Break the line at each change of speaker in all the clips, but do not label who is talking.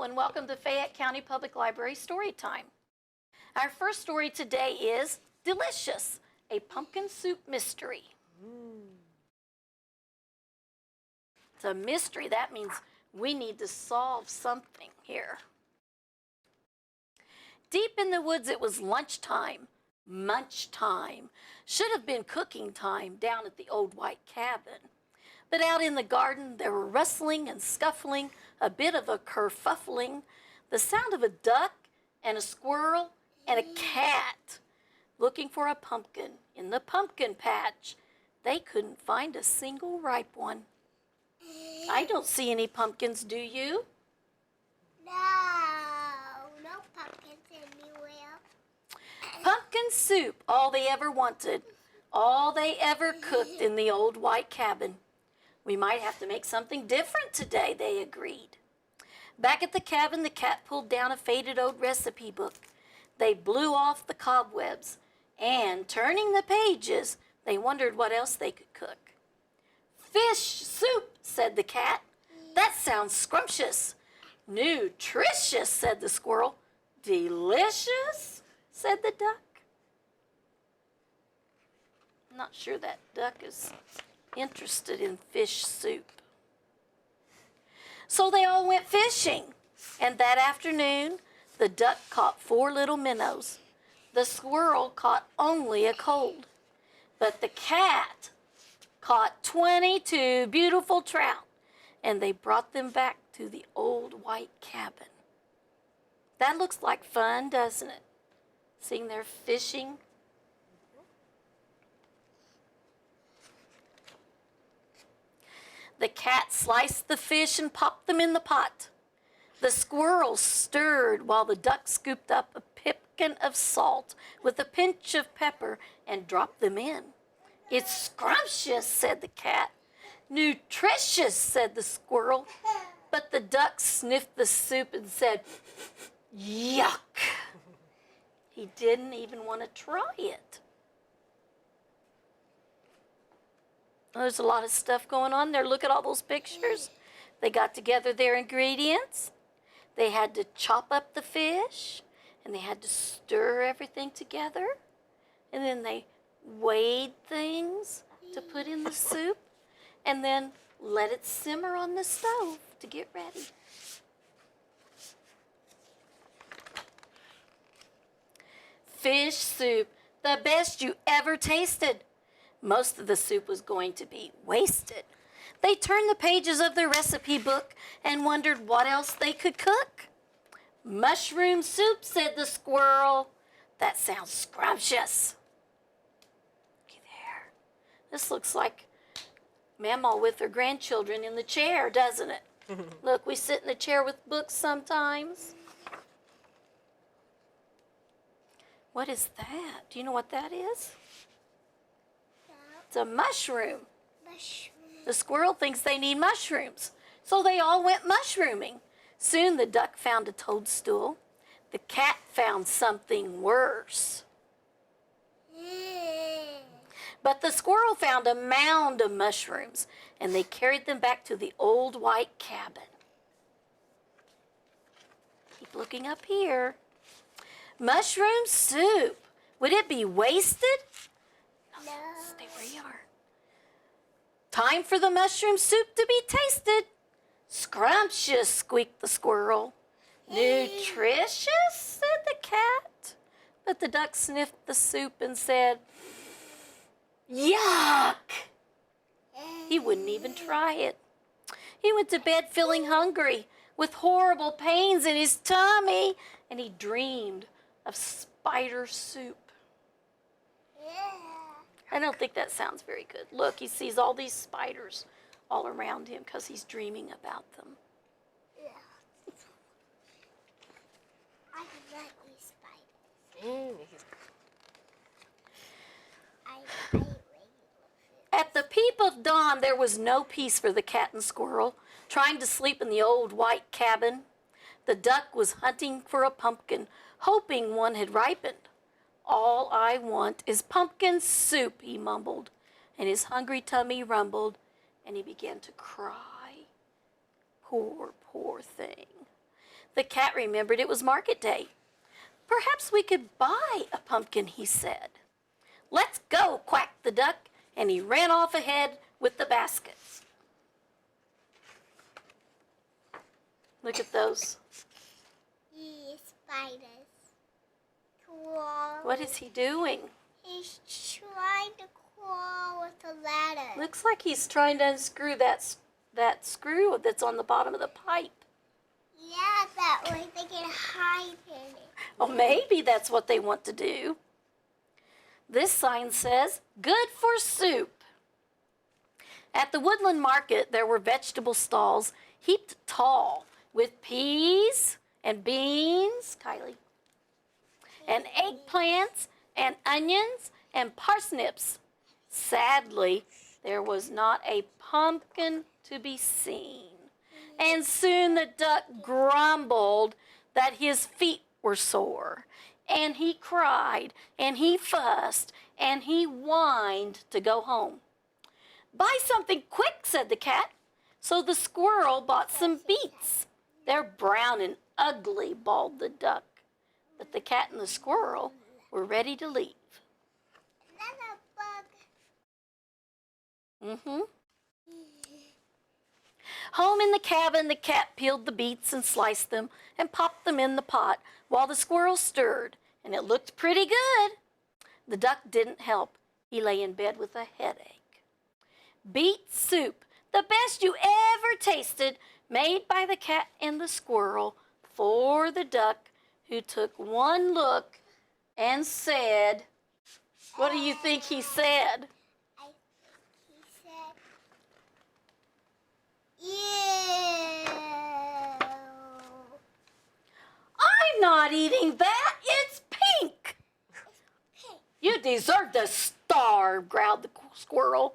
and welcome to Fayette County Public Library Storytime. Our first story today is Delicious, a pumpkin soup mystery. It's a mystery. That means we need to solve something here. Deep in the woods, it was lunchtime, munch time. Should have been cooking time down at the old white cabin. But out in the garden, there were rustling and scuffling, a bit of a kerfuffling, the sound of a duck and a squirrel and a cat looking for a pumpkin in the pumpkin patch. They couldn't find a single ripe one. I don't see any pumpkins, do you?
No pumpkins anywhere.
Pumpkin soup, all they ever wanted, all they ever cooked in the old white cabin. We might have to make something different today, they agreed. Back at the cabin, the cat pulled down a faded old recipe book. They blew off the cobwebs, and turning the pages, they wondered what else they could cook. Fish soup, said the cat. That sounds scrumptious. Nutritious, said the squirrel. Delicious, said the duck. I'm not sure that duck is interested in fish soup. So they all went fishing, and that afternoon, the duck caught 4 little minnows. The squirrel caught only a cold, but the cat caught 22 beautiful trout, and they brought them back to the old white cabin. That looks like fun, doesn't it? Seeing their fishing. The cat sliced the fish and popped them in the pot. The squirrel stirred while the duck scooped up a pipkin of salt with a pinch of pepper and dropped them in. It's scrumptious, said the cat. Nutritious, said the squirrel. But the duck sniffed the soup and said, yuck. He didn't even want to try it. There's a lot of stuff going on there. Look at all those pictures. They got together their ingredients. They had to chop up the fish, and they had to stir everything together. And then they weighed things to put in the soup, and then let it simmer on the stove to get ready. Fish soup, the best you ever tasted. Most of the soup was going to be wasted. They turned the pages of their recipe book and wondered what else they could cook. Mushroom soup, said the squirrel. That sounds scrumptious. Looky there. This looks like Mama with her grandchildren in the chair, doesn't it? Look, we sit in the chair with books sometimes. What is that? Do you know what that is? It's a mushroom. The squirrel thinks they need mushrooms, so they all went mushrooming. Soon the duck found a toadstool. The cat found something worse. But the squirrel found a mound of mushrooms, and they carried them back to the old white cabin. Keep looking up here. Mushroom soup. Would it be wasted?
No.
Stay where you are. Time for the mushroom soup to be tasted. Scrumptious, squeaked the squirrel. Nutritious, said the cat. But the duck sniffed the soup and said, yuck. He wouldn't even try it. He went to bed feeling hungry, with horrible pains in his tummy, and he dreamed of spider soup. I don't think that sounds very good. Look, he sees all these spiders all around him because he's dreaming about them.
I like these spiders. I regular fish.
At the peep of dawn, there was no peace for the cat and squirrel, trying to sleep in the old white cabin. The duck was hunting for a pumpkin, hoping one had ripened. All I want is pumpkin soup, he mumbled, and his hungry tummy rumbled, and he began to cry. Poor, poor thing. The cat remembered it was market day. Perhaps we could buy a pumpkin, he said. Let's go, quacked the duck, and he ran off ahead with the baskets. Look at those.
Spiders. Crawl.
What is he doing?
He's trying to crawl with a ladder.
Looks like he's trying to unscrew that screw that's on the bottom of the pipe.
Yeah, that way they can hide in it.
Oh, maybe that's what they want to do. This sign says, good for soup. At the Woodland Market, there were vegetable stalls heaped tall with peas and beans, Kylie, and eggplants and onions and parsnips. Sadly, there was not a pumpkin to be seen. And soon the duck grumbled that his feet were sore. And he cried, and he fussed, and he whined to go home. Buy something quick, said the cat. So the squirrel bought some beets. They're brown and ugly, bawled the duck. But the cat and the squirrel were ready to leave.
Another bug.
Home in the cabin, the cat peeled the beets and sliced them and popped them in the pot while the squirrel stirred, and it looked pretty good. The duck didn't help. He lay in bed with a headache. Beet soup, the best you ever tasted, made by the cat and the squirrel for the duck, who took one look and said, what do you think he said?
I think he said, ew.
I'm not eating that. It's pink.
Pink.
You deserve to starve, growled the squirrel.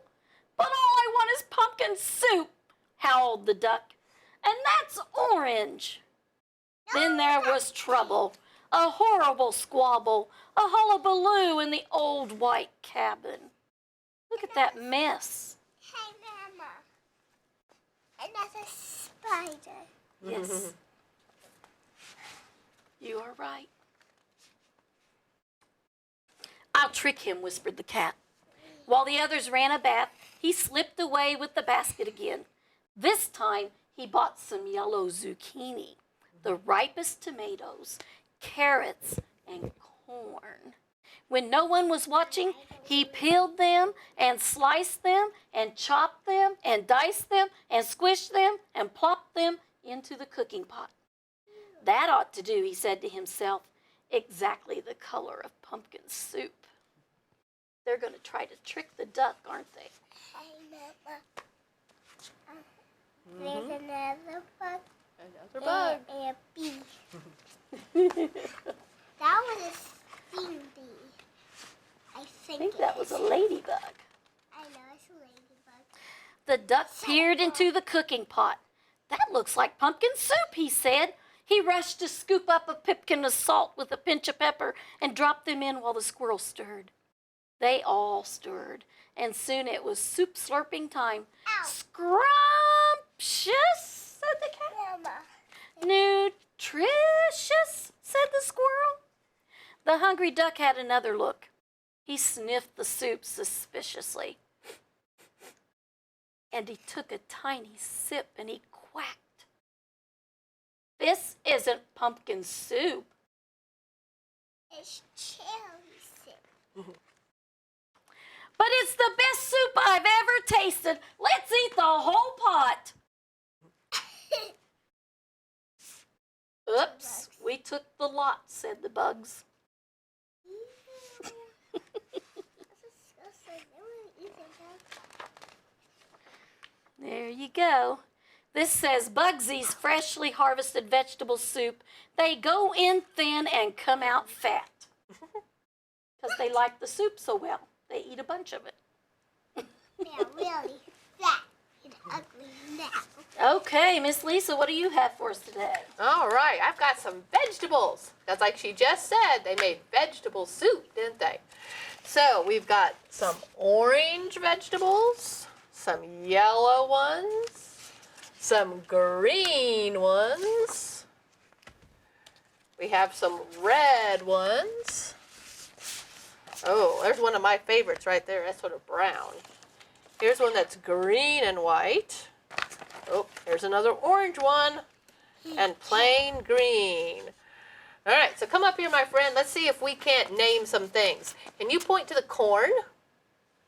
But all I want is pumpkin soup, howled the duck. And that's orange. Then there was trouble, a horrible squabble, a hullabaloo in the old white cabin. Look at that mess.
Hey, Mama. Another spider.
Yes. You are right. I'll trick him, whispered the cat. While the others ran a bath, he slipped away with the basket again. This time, he bought some yellow zucchini, the ripest tomatoes, carrots, and corn. When no one was watching, he peeled them and sliced them and chopped them and diced them and squished them and plopped them into the cooking pot. That ought to do, he said to himself, exactly the color of pumpkin soup. They're going to try to trick the duck, aren't they?
Hey, Mama. There's another bug.
Another bug.
And a bee. That was a sting bee. I think
that was a ladybug.
I know, it's a ladybug.
The duck peered into the cooking pot. That looks like pumpkin soup, he said. He rushed to scoop up a pipkin of salt with a pinch of pepper and dropped them in while the squirrel stirred. They all stirred, and soon it was soup slurping time.
Ow.
Scrumptious, said the cat.
Mama.
Nutritious, said the squirrel. The hungry duck had another look. He sniffed the soup suspiciously. And he took a tiny sip and he quacked. This isn't pumpkin soup.
It's cherry soup.
But it's the best soup I've ever tasted. Let's eat the whole pot. Oops, we took the lot, said the bugs. There you go. This says Bugsy's freshly harvested vegetable soup. They go in thin and come out fat. Because they like the soup so well. They eat a bunch of it.
They're really fat and ugly now.
Okay, Miss Lisa, what do you have for us today?
All right, I've got some vegetables. That's like she just said, they made vegetable soup, didn't they? So we've got some orange vegetables, some yellow ones, some green ones, We have some red ones. Oh, there's one of my favorites right there. That's sort of brown. Here's one that's green and white. Oh, here's another orange one. And plain green. All right, so come up here, my friend. Let's see if we can't name some things. Can you point to the corn?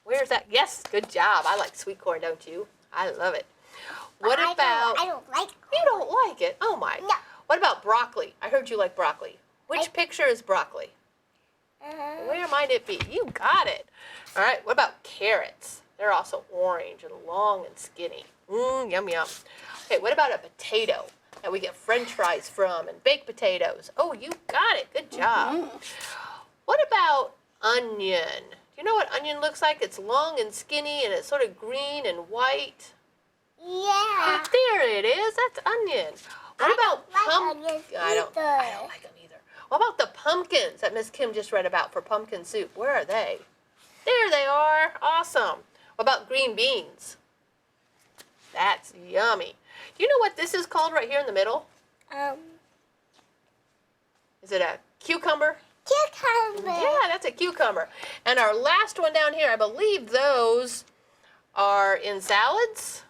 Where's that? Yes, good job. I like sweet corn, don't you? I love it. What about...
I don't like
You don't like it? Oh, my.
No.
What about broccoli? I heard you like broccoli. Which picture is broccoli? Where might it be? You got it. All right, what about carrots? They're also orange and long and skinny. Yum, yum. Okay, what about a potato that we get French fries from and baked potatoes? Oh, you got it. Good job. What about onion? Do you know what onion looks like? It's long and skinny and it's sort of green and white.
Yeah.
There it is. That's onion. What about
onions
I don't like them either. What about the pumpkins that Miss Kim just read about for pumpkin soup? Where are they? There they are. Awesome. What about green beans? That's yummy. Do you know what this is called right here in the middle? Is it a cucumber?
Cucumber.
Yeah, that's a cucumber. And our last one down here, I believe those are in salads.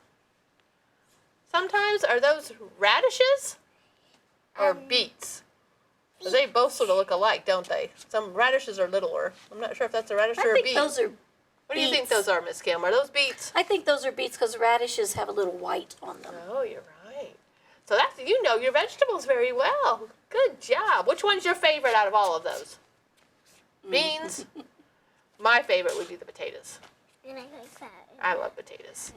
Sometimes, are those radishes or beets? 'Cause they both sort of look alike, don't they? Some radishes are littler. I'm not sure if that's a radish or a
I think
beet.
those are
What do you think
beets.
those are, Miss Kim? Are those beets?
I think those are beets because radishes have a little white on them.
Oh, you're right. So that's, you know your vegetables very well. Good job. Which one's your favorite out of all of those? Beans? My favorite would be the potatoes.
And I like that.
I love potatoes.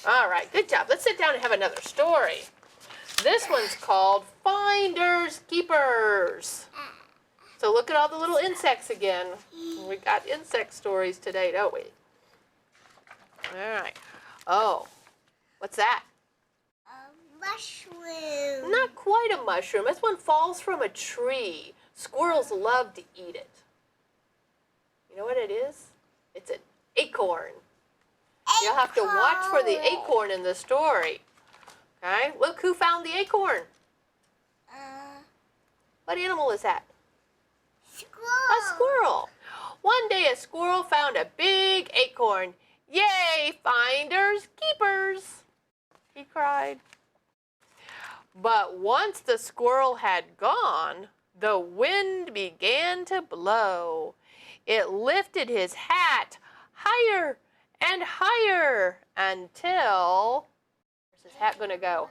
All right, good job. Let's sit down and have another story. This one's called Finders Keepers. So look at all the little insects again. We got insect stories today, don't we? All right. Oh, what's that?
Mushroom.
Not quite a mushroom. This one falls from a tree. Squirrels love to eat it. You know what it is? It's an acorn. You'll have to watch for the acorn in the story. Okay, look who found the acorn. What animal is that?
Squirrel.
A squirrel. One day a squirrel found a big acorn. Yay, finders, keepers, he cried. But once the squirrel had gone, the wind began to blow. It lifted his hat higher and higher until... Where's his hat going to go?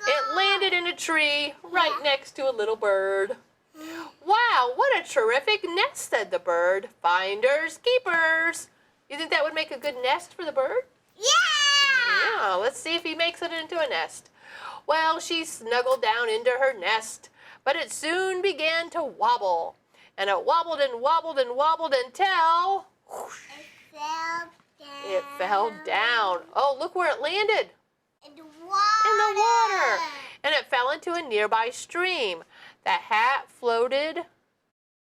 It landed in a tree right next to a little bird. Wow, what a terrific nest, said the bird. Finders, keepers. You think that would make a good nest for the bird?
Yeah.
Yeah, let's see if he makes it into a nest. Well, she snuggled down into her nest, but it soon began to wobble. And it wobbled and wobbled and wobbled until... whoosh,
It fell down.
it fell down. Oh, look where it landed.
In the water.
In the water. And it fell into a nearby stream. The hat floated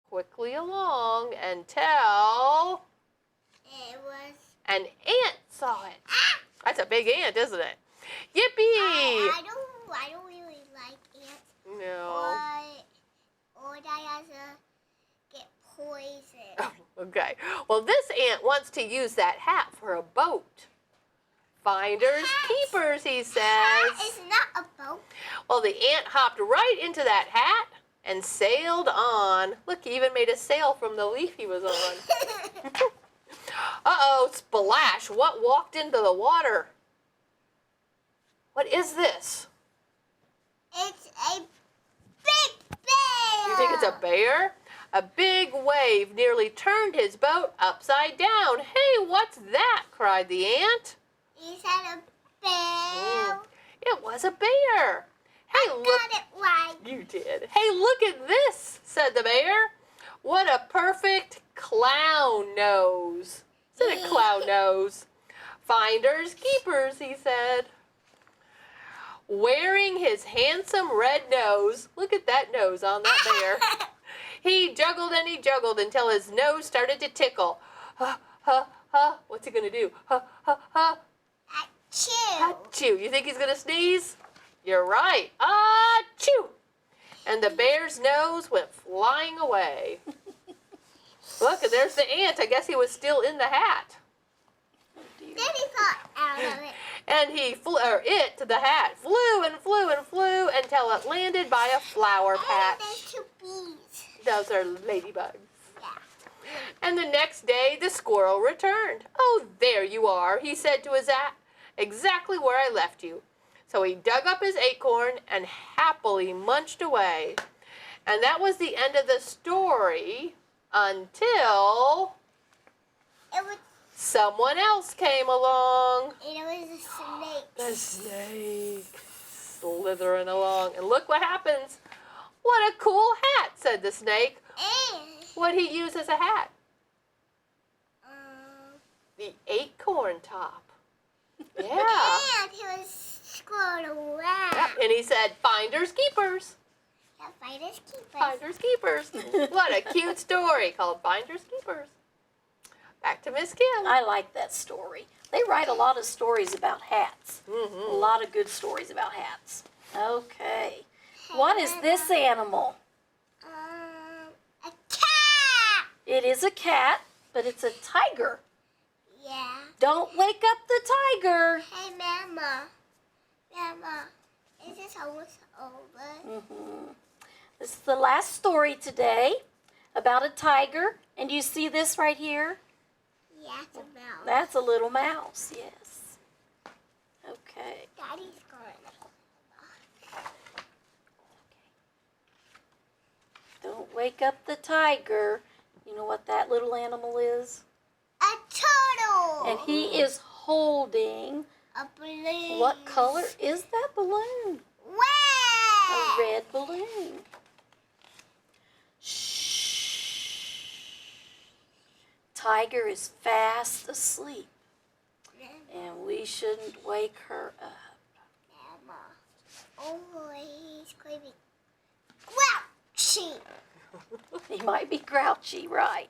quickly along until
It was...
an ant saw it. That's a big ant, isn't it? Yippee!
I don't really like ants.
No.
Or that has to get poisoned.
Oh, okay. Well, this ant wants to use that hat for a boat. Finders, keepers, he says.
It's not a boat.
Well, the ant hopped right into that hat and sailed on. Look, he even made a sail from the leaf he was on. Uh-oh, splash. What walked into the water? What is this?
It's a big bear.
You think it's a bear? A big wave nearly turned his boat upside down. Hey, what's that? Cried the ant.
Is that a bear?
It was a bear. Hey, look.
Got it right.
You did. Hey, look at this, said the bear. What a perfect clown nose. Is it a clown nose? Finders, keepers, he said. Wearing his handsome red nose, look at that nose on that bear. He juggled and he juggled until his nose started to tickle. Ha, ha, ha. What's he going to do? Ha, ha, ha.
Achoo.
Achoo. You think he's going to sneeze? You're right. Achoo. And the bear's nose went flying away. Look, and there's the ant. I guess he was still in the hat.
Then he got out of it.
And the hat, flew and flew and flew until it landed by a flower
And
patch.
there's 2 bees.
Those are ladybugs.
Yeah.
And the next day, the squirrel returned. "Oh, there you are," he said to his hat. "Exactly where I left you." So he dug up his acorn and happily munched away. And that was the end of the story until
It was
someone else came along.
a snake.
The snake slithering along. And look what happens. "What a cool hat," said the snake.
And
What'd he use as a hat? The acorn top. Yeah.
and he was scrolled around.
Yep. And he said, "Finders keepers."
Yeah, finders keepers.
Finders keepers. What a cute story called Finders keepers. Back to Miss Kim.
I like that story. They write a lot of stories about hats. A
Mm-hmm.
lot of good stories about hats. Okay. What is this animal?
A cat.
It is a cat, but it's a tiger.
Yeah.
Don't wake up the tiger.
Hey, Mama. Mama, is this almost over?
This is the last story today about a tiger. And you see this right here?
Yeah, it's a mouse.
That's a little mouse, yes. Okay.
Daddy's going.
Don't wake up the tiger. You know what that little animal is?
A turtle.
And he is holding,
A balloon.
what color is that balloon? A
Red.
red balloon. Shh. Tiger is fast asleep, and we shouldn't wake her up.
Mama. Oh, he's screaming. Grouchy.
He might be grouchy, right?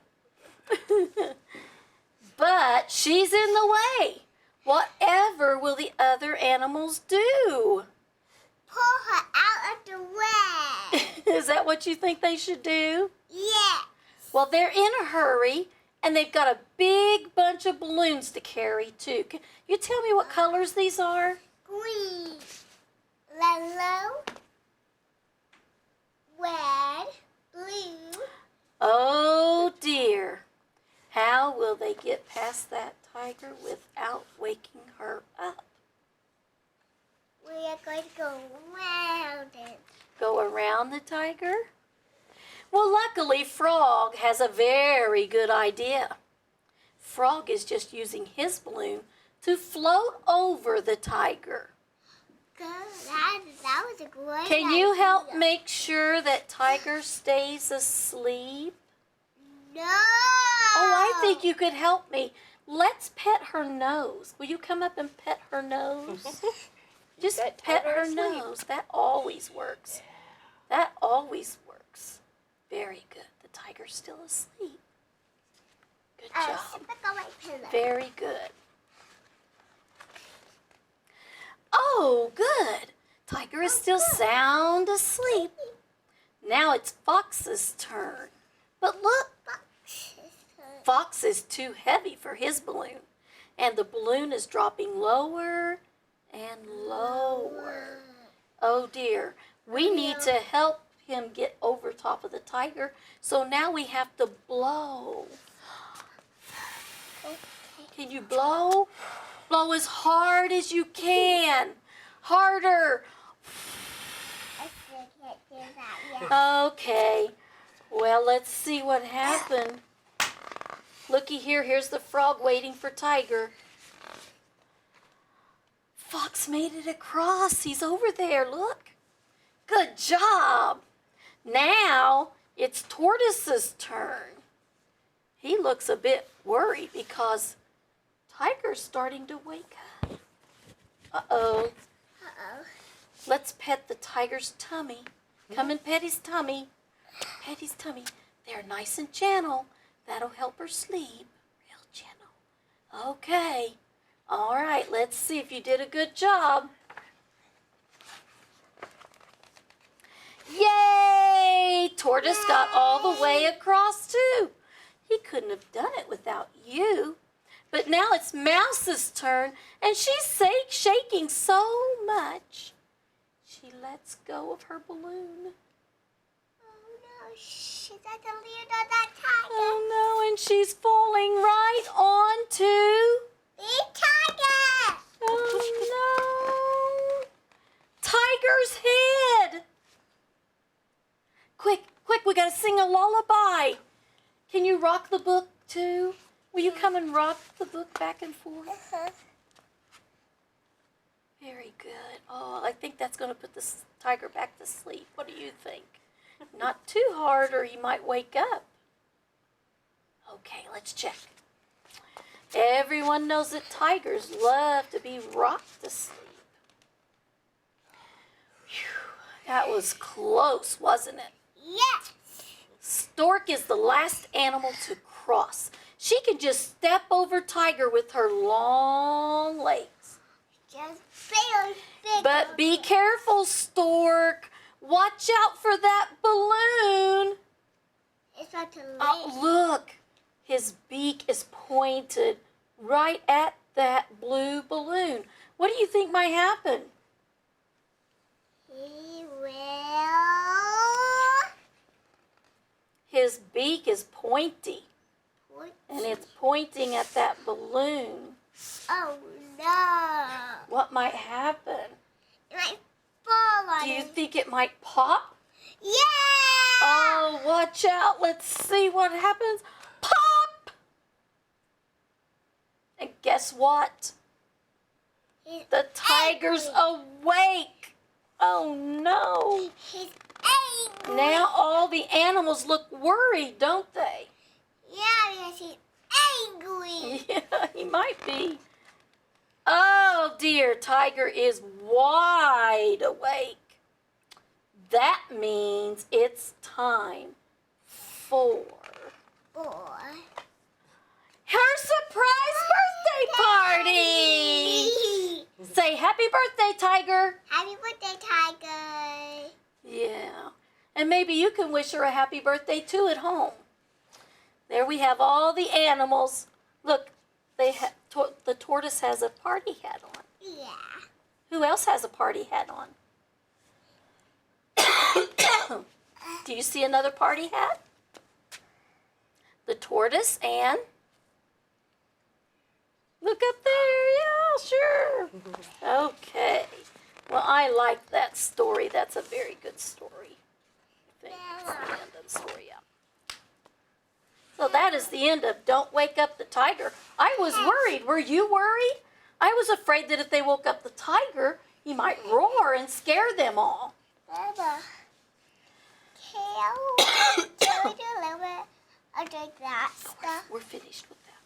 But she's in the way. Whatever will the other animals do?
Pull her out of the way.
Is that what you think they should do?
Yeah.
Well, they're in a hurry, and they've got a big bunch of balloons to carry, too. Can you tell me what colors these are?
Green. Yellow. Red. Blue.
Oh, dear. How will they get past that tiger without waking her up?
We are going to go around it.
Go around the tiger? Well, luckily, Frog has a very good idea. Frog is just using his balloon to float over the tiger.
Good. That was a great
Can you
idea.
help make sure that Tiger stays asleep?
No.
Oh, I think you could help me. Let's pet her nose. Will you come up and pet her nose? Just
Bet
pet
Tiger
her
asleep.
nose. That always works. That always works. Very good. The tiger's still asleep. Good job.
Sit back on my pillow.
Very good. Oh, good. Tiger is still sound asleep. Now it's Fox's turn. But look, Fox is too heavy for his balloon. And the balloon is dropping lower and lower. Oh dear. We need to help him get over top of the tiger. So now we have to blow. Can you blow? Blow as hard as you can. Harder.
I still can't do that yet.
Okay. Well, let's see what happened. Looky here. Here's the frog waiting for Tiger. Fox made it across. He's over there. Look. Good job. Now it's Tortoise's turn. He looks a bit worried because Tiger's starting to wake up. Uh-oh.
Uh-oh.
Let's pet the tiger's tummy. Come and pet his tummy. Pet his tummy. They're nice and gentle. That'll help her sleep. Real gentle. Okay. All right. Let's see if you did a good job. Yay! Tortoise got all the way across too. He couldn't have done it without you. But now it's Mouse's turn, and she's shaking so much. She lets go of her balloon.
Oh no, she's at the lead of that tiger.
Oh no, and she's falling right onto...
Big tiger!
Oh no! Tiger's head! Quick, we gotta sing a lullaby. Can you rock the book too? Will you come and rock the book back and forth? Very good. Oh, I think that's gonna put this tiger back to sleep. What do you think? Not too hard or he might wake up. Okay, let's check. Everyone knows that tigers love to be rocked to sleep. Whew, that was close, wasn't it?
Yes!
Stork is the last animal to cross. She can just step over Tiger with her long legs.
Just big.
But be careful, Stork. Watch out for that balloon.
It's about to leave.
Oh, look. His beak is pointed right at that blue balloon. What do you think might happen?
He will...
His beak is pointy, and it's pointing at that balloon.
Oh no!
What might happen?
It might fall on
Do you
him.
think it might pop?
Yeah!
Oh, watch out. Let's see what happens. Pop! And guess what?
He's
The tiger's awake. Oh, no.
He's angry.
Now all the animals look worried, don't they?
Yeah, because he's angry.
Yeah, he might be. Oh, dear. Tiger is wide awake. That means it's time for
Boy.
her surprise birthday party. Say happy birthday, Tiger.
Happy birthday, Tiger.
Yeah. And maybe you can wish her a happy birthday too at home. There we have all the animals. Look, the tortoise has a party hat on.
Yeah.
Who else has a party hat on? Do you see another party hat? The tortoise and... Look up there. Yeah, sure. Okay. Well, I like that story. That's a very good story. I think that's the end of the story, yeah. So that is the end of Don't Wake Up the Tiger. I was worried. Were you worried? I was afraid that if they woke up the tiger, he might roar and scare them all.
Baba. Can we do a little bit of that stuff?
We're finished with that.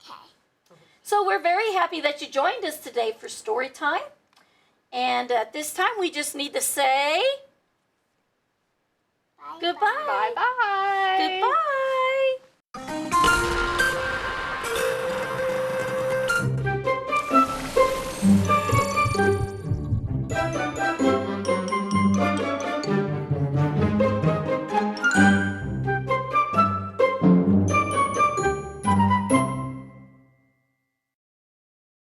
Okay.
So we're very happy that you joined us today for story time. And at this time, we just need to say
Bye.
goodbye.
Bye-bye.
Goodbye.